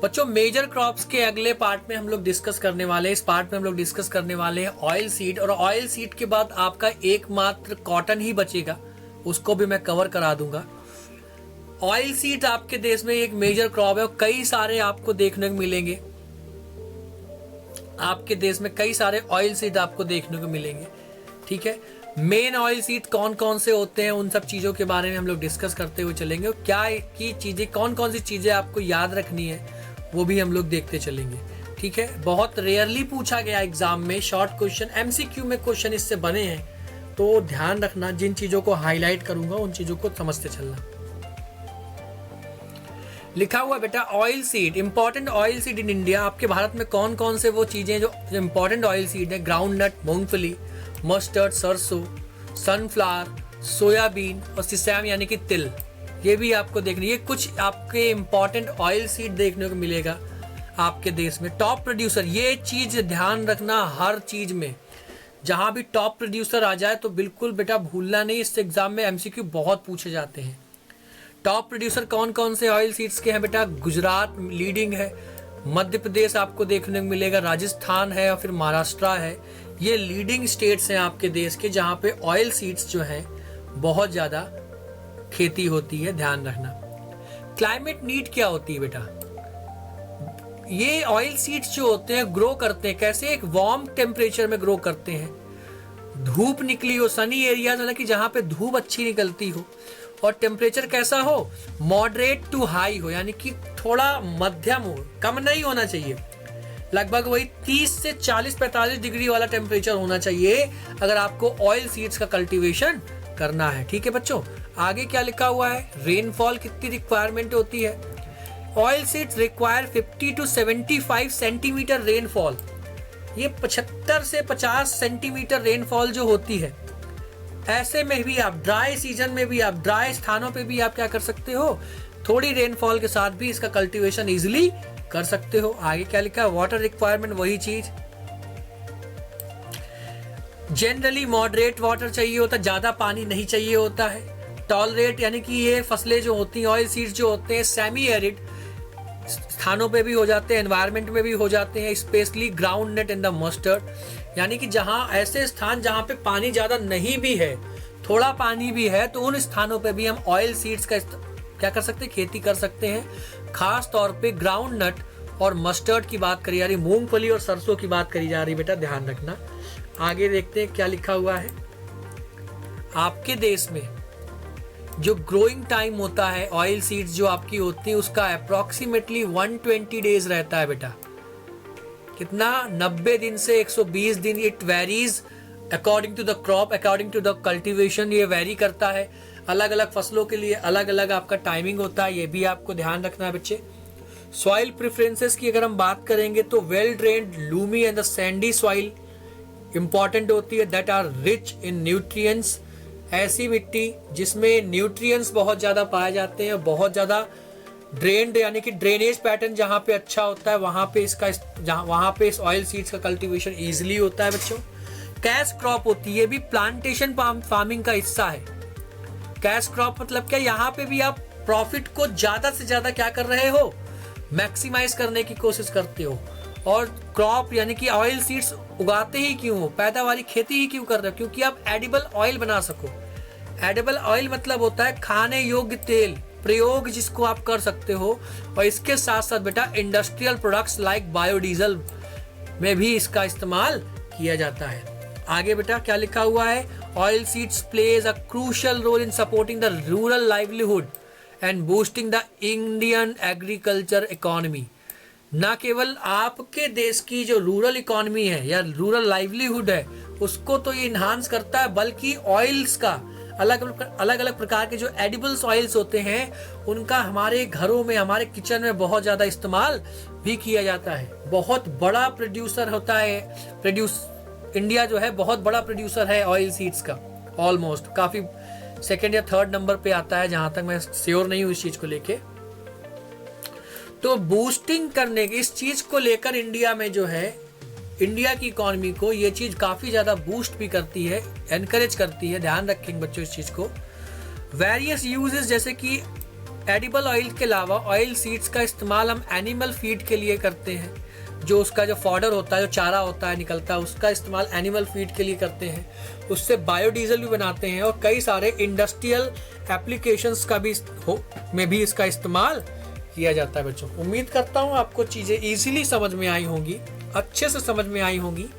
बच्चों major crops के अगले पार्ट में हम लोग डिस्कस करने वाले हैं। इस पार्ट में हम लोग डिस्कस करने वाले हैं ऑयल सीड, और ऑयल सीड के बाद आपका एकमात्र कॉटन ही बचेगा, उसको भी मैं कवर करा दूंगा। ऑयल सीड आपके देश में एक मेजर क्रॉप है और कई सारे आपको देखने को मिलेंगे। आपके देश में कई सारे ऑयल सीड आपको देखने को मिलेंगे, ठीक है। मेन ऑयल सीड कौन कौन से होते हैं, उन सब चीजों के बारे में हम लोग डिस्कस करते हुए चलेंगे, और क्या की चीजें, कौन कौन सी चीजें आपको याद रखनी है वो भी हम लोग देखते चलेंगे, ठीक है। बहुत रेयरली पूछा गया एग्जाम में, शॉर्ट क्वेश्चन एमसीक्यू में क्वेश्चन इससे बने हैं, तो ध्यान रखना। जिन चीजों को हाईलाइट करूंगा उन चीजों को समझते चलना। लिखा हुआ बेटा oil seed, important oil seed in India. आपके भारत में कौन कौन से वो चीजें जो इंपॉर्टेंट ऑयल सीड है? ग्राउंड नट, मूंगफली, मस्टर्ड, सरसों, सनफ्लावर, सोयाबीन और सिसैम यानी कि तिल। ये भी आपको देखना, ये कुछ आपके इंपॉर्टेंट ऑयल सीड देखने को मिलेगा आपके देश में। टॉप प्रोड्यूसर, ये चीज ध्यान रखना हर चीज में, जहां भी टॉप प्रोड्यूसर आ जाए तो बिल्कुल बेटा भूलना नहीं। इस एग्जाम में एमसीक्यू बहुत पूछे जाते हैं। टॉप प्रोड्यूसर कौन कौन से ऑयल सीड्स के हैं बेटा? गुजरात लीडिंग है, मध्य प्रदेश आपको देखने को मिलेगा, राजस्थान है और फिर महाराष्ट्र है। ये लीडिंग स्टेट्स हैं आपके देश के, जहां पे ऑयल सीड्स जो हैं बहुत ज्यादा खेती होती है, ध्यान रखना। क्लाइमेट नीड क्या होती है बेटा? ये ऑयल सीड्स जो होते हैं ग्रो करते हैं कैसे? एक वार्म टेम्परेचर में ग्रो करते हैं, धूप निकली हो, सनी एरिया, हालांकि जहां पे धूप अच्छी निकलती हो, और टेम्परेचर कैसा हो? मॉडरेट टू हाई हो, यानी कि थोड़ा मध्यम हो, कम नहीं होना चाहिए। लगभग वही 30 से 40-45 डिग्री वाला टेम्परेचर होना चाहिए अगर आपको ऑयल सीड्स का कल्टीवेशन करना है, ठीक है बच्चों। आगे क्या लिखा हुआ है? रेनफॉल कितनी रिक्वायरमेंट होती है? Oil seeds require 50 to 75 centimetre rainfall. ये 75 से 50 सेंटीमीटर रेनफॉल जो होती है, ऐसे में भी आप ड्राई सीजन में भी, आप ड्राई स्थानों पे भी आप क्या कर सकते हो? थोड़ी रेनफॉल के साथ भी इसका कल्टीवेशन इजिली कर सकते हो। आगे क्या लिखा है? वाटर रिक्वायरमेंट, वही चीज, जनरली मॉडरेट वाटर चाहिए होता है, ज्यादा पानी नहीं चाहिए होता है। टॉलरेट, यानी कि ये फसलें जो होती हैं, ऑयल सीड्स जो होते हैं, सेमी एरिड स्थानों पे भी हो जाते हैं, एनवायरनमेंट में भी हो जाते हैं, specially ground nut and the mustard, यानी कि जहां ऐसे स्थान जहां पे पानी ज्यादा नहीं भी है, थोड़ा पानी भी है, तो उन स्थानों पे भी हम ऑयल सीड्स का क्या कर सकते हैं? खेती कर सकते हैं। खास तौर पे ग्राउंड नट और मस्टर्ड की बात करी जा रही, मूंगफली और सरसों की बात करी जा रही, बेटा ध्यान रखना। आगे देखते हैं क्या लिखा हुआ है। आपके देश में जो ग्रोइंग टाइम होता है ऑयल सीड्स जो आपकी होती है, उसका अप्रोक्सीमेटली 120 डेज रहता है बेटा। कितना? 90 दिन से 120 दिन। It varies according to the crop, according to the cultivation, ये वेरी करता है। अलग अलग फसलों के लिए अलग अलग आपका टाइमिंग होता है, ये भी आपको ध्यान रखना है बच्चे। सॉइल प्रेफरेंसेस की अगर हम बात करेंगे तो well drained, loamy and the sandy soil important होती है, that are rich in nutrients. ऐसी मिट्टी जिसमें न्यूट्रिएंट्स बहुत ज्यादा पाए जाते हैं, बहुत ज्यादा ड्रेन्ड, यानी कि ड्रेनेज पैटर्न जहां पे अच्छा होता है, वहां पे इस ऑयल सीड्स का कल्टीवेशन इजीली होता है बच्चों। कैश क्रॉप होती है, भी प्लांटेशन फार्मिंग का हिस्सा है। कैश क्रॉप मतलब क्या? यहाँ पे भी आप प्रॉफिट को ज्यादा से ज्यादा क्या कर रहे हो? मैक्सिमाइज करने की कोशिश करते हो। और क्रॉप यानी कि ऑयल सीड्स उगाते ही क्यों हो? पैदावारी खेती ही क्यों कर रहे हो? क्योंकि आप एडिबल ऑयल बना सको। एडिबल ऑयल मतलब होता है खाने योग्य तेल, प्रयोग जिसको आप कर सकते हो। और इसके साथ साथ बेटा इंडस्ट्रियल प्रोडक्ट्स लाइक बायोडीजल में भी इसका इस्तेमाल किया जाता है। आगे बेटा क्या लिखा हुआ है? Oil seeds plays a crucial role in supporting the rural livelihood and boosting the Indian agriculture economy. न केवल आपके देश की जो रूरल इकोनॉमी है या रूरल लाइवलीहुड है उसको तो ये इन्हांस करता है, बल्कि ऑयल्स का अलग अलग प्रकार के जो एडिबल्स ऑयल्स होते हैं उनका हमारे घरों में, हमारे किचन में बहुत ज्यादा इस्तेमाल भी किया जाता है। बहुत बड़ा प्रोड्यूसर होता है, इंडिया जो है बहुत बड़ा प्रोड्यूसर है ऑयल सीड्स का, ऑलमोस्ट काफी सेकेंड या थर्ड नंबर पे आता है, जहां तक मैं श्योर नहीं हूं इस चीज को लेके। तो बूस्टिंग करने की इस चीज को लेकर इंडिया में जो है, इंडिया की इकोनॉमी को ये चीज काफी ज्यादा बूस्ट भी करती है, एनकरेज करती है। ध्यान रखेंगे बच्चों इस चीज को। वेरियस यूजेस जैसे कि एडिबल ऑयल के अलावा ऑयल सीड्स का इस्तेमाल हम एनिमल फीड के लिए करते हैं। जो उसका जो फॉडर होता है, जो चारा होता है निकलता है, उसका इस्तेमाल एनिमल फीड के लिए करते हैं। उससे बायोडीजल भी बनाते हैं और कई सारे इंडस्ट्रियल एप्लीकेशंस का भी में भी इसका इस्तेमाल किया जाता है। बच्चों, उम्मीद करता हूँ आपको चीज़ें इजीली समझ में आई होंगी, अच्छे से समझ में आई होंगी।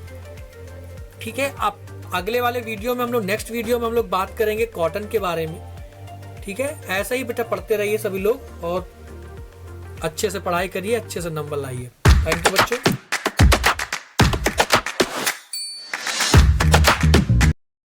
ठीक है, आप अगले वाले वीडियो में हम लोग, नेक्स्ट वीडियो में हम लोग बात करेंगे कॉटन के बारे में। ठीक है, ऐसा ही बेटा पढ़ते रहिए सभी लोग और अच्छे से पढ़ाई करिए, अच्छे से नंबर लाइए। थैंक यू बच्चों।